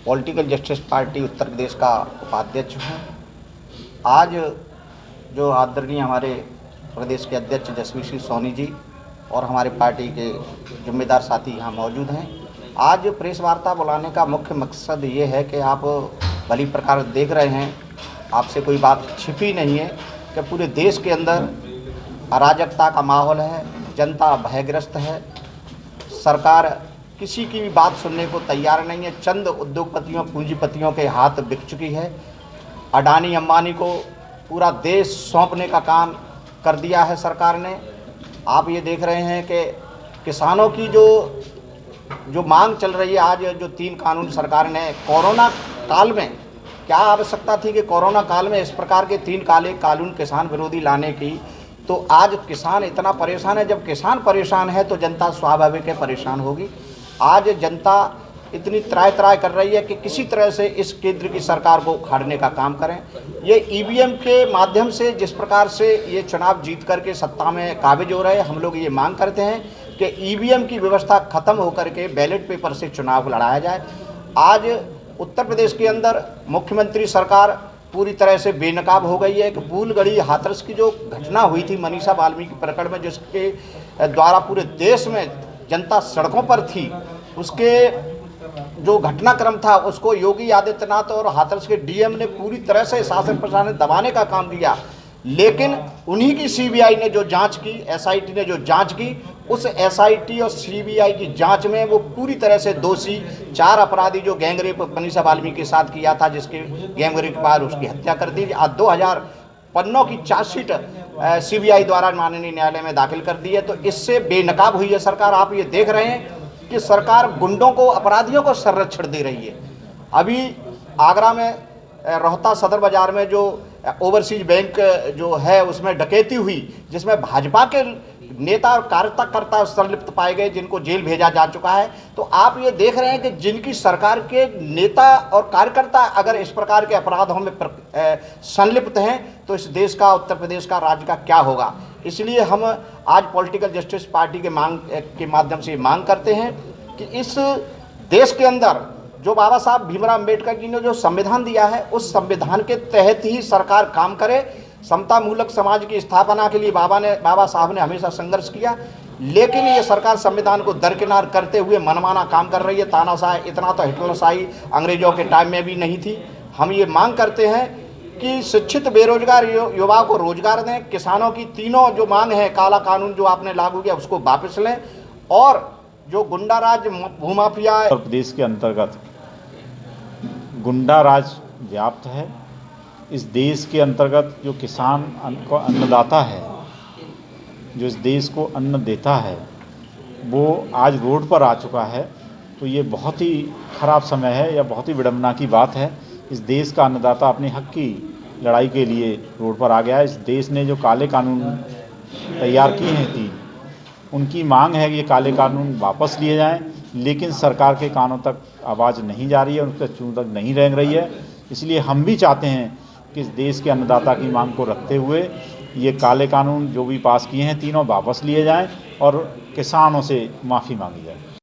Political justice party Uttar Pradesh का उपाध्यक्ष हूँ। आज जो आदरणीय हमारे प्रदेश के अध्यक्ष जसवीर सिंह सोनी जी और हमारे पार्टी के जिम्मेदार साथी यहाँ मौजूद हैं। आज प्रेस वार्ता बुलाने का मुख्य मकसद ये है कि आप भली प्रकार देख रहे हैं, आपसे कोई बात छिपी नहीं है कि पूरे देश के अंदर अराजकता का माहौल है, जनता भयग्रस्त है, सरकार किसी की भी बात सुनने को तैयार नहीं है। चंद उद्योगपतियों पूंजीपतियों के हाथ बिक चुकी है। अडानी अंबानी को पूरा देश सौंपने का काम कर दिया है सरकार ने। आप ये देख रहे हैं कि किसानों की जो मांग चल रही है, आज जो 3 कानून सरकार ने कोरोना काल में, क्या आवश्यकता थी कि कोरोना काल में इस प्रकार के 3 काले कानून किसान विरोधी लाने की। तो आज किसान इतना परेशान है, जब किसान परेशान है तो जनता स्वाभाविक है परेशान होगी। आज जनता इतनी त्राय कर रही है कि किसी तरह से इस केंद्र की सरकार को उखाड़ने का काम करें। ये ईवीएम के माध्यम से जिस प्रकार से ये चुनाव जीत करके सत्ता में काबिज हो रहे हैं, हम लोग ये मांग करते हैं कि ईवीएम की व्यवस्था खत्म होकर के बैलेट पेपर से चुनाव लड़ाया जाए। आज उत्तर प्रदेश के अंदर मुख्यमंत्री सरकार पूरी तरह से बेनकाब हो गई है कि फूलगढ़ी हाथरस की जो घटना हुई थी मनीषा वाल्मीकि प्रकरण में, जिसके द्वारा पूरे देश में जनता सड़कों पर थी, उसके जो घटनाक्रम था उसको योगी आदित्यनाथ और हाथरस के डीएम ने पूरी तरह से शासन प्रशासन दबाने का काम किया। लेकिन उन्हीं की सीबीआई ने जो जांच की, एसआईटी ने जो जांच की, उस एसआईटी और सीबीआई की जांच में वो पूरी तरह से दोषी 4 अपराधी जो गैंगरेप मनीषा वाल्मीकि के साथ किया था, जिसके गैंगरेप के बाद उसकी हत्या कर दी, 2000 पन्नों की चार्जशीट सीबीआई द्वारा माननीय न्यायालय में दाखिल कर दी है। तो इससे बेनकाब हुई है सरकार। आप ये देख रहे हैं कि सरकार गुंडों को, अपराधियों को संरक्षण दे रही है। अभी आगरा में रोहता सदर बाजार में जो ओवरसीज बैंक जो है उसमें डकैती हुई, जिसमें भाजपा के नेता और कार्यकर्ता संलिप्त पाए गए, जिनको जेल भेजा जा चुका है। तो आप ये देख रहे हैं कि जिनकी सरकार के नेता और कार्यकर्ता अगर इस प्रकार के अपराधों में संलिप्त हैं तो इस देश का, उत्तर प्रदेश का, राज्य का क्या होगा। इसलिए हम आज पॉलिटिकल जस्टिस पार्टी के माध्यम से मांग करते हैं कि इस देश के अंदर जो बाबा साहब भीमराव अम्बेडकर जी ने जो संविधान दिया है, उस संविधान के तहत ही सरकार काम करे। समता मूलक समाज की स्थापना के लिए बाबा साहब ने हमेशा संघर्ष किया, लेकिन ये सरकार संविधान को दरकिनार करते हुए मनमाना काम कर रही है। तानाशाही, इतना तो हिटलरशाही अंग्रेजों के टाइम में भी नहीं थी। हम ये मांग करते हैं कि शिक्षित बेरोजगार युवा को रोजगार दें। किसानों की तीनों जो मांग है, काला कानून जो आपने लागू किया उसको वापस लें, और जो गुंडा राज, भूमाफिया उत्तर प्रदेश के अंतर्गत गुंडा राज व्याप्त है। इस देश के अंतर्गत जो किसान को अन्नदाता है, जो इस देश को अन्न देता है, वो आज रोड पर आ चुका है। तो ये बहुत ही खराब समय है या बहुत ही विडंबना की बात है। इस देश का अन्नदाता अपने हक की लड़ाई के लिए रोड पर आ गया है। इस देश ने जो काले कानून तैयार किए हैं 3, उनकी मांग है कि ये काले कानून वापस लिए जाएं, लेकिन सरकार के कानों तक आवाज़ नहीं जा रही है, उनके चूं तक नहीं रेंग रही है। इसलिए हम भी चाहते हैं कि इस देश के अन्नदाता की मांग को रखते हुए ये काले कानून जो भी पास किए हैं तीनों वापस लिए जाएं और किसानों से माफ़ी मांगी जाए।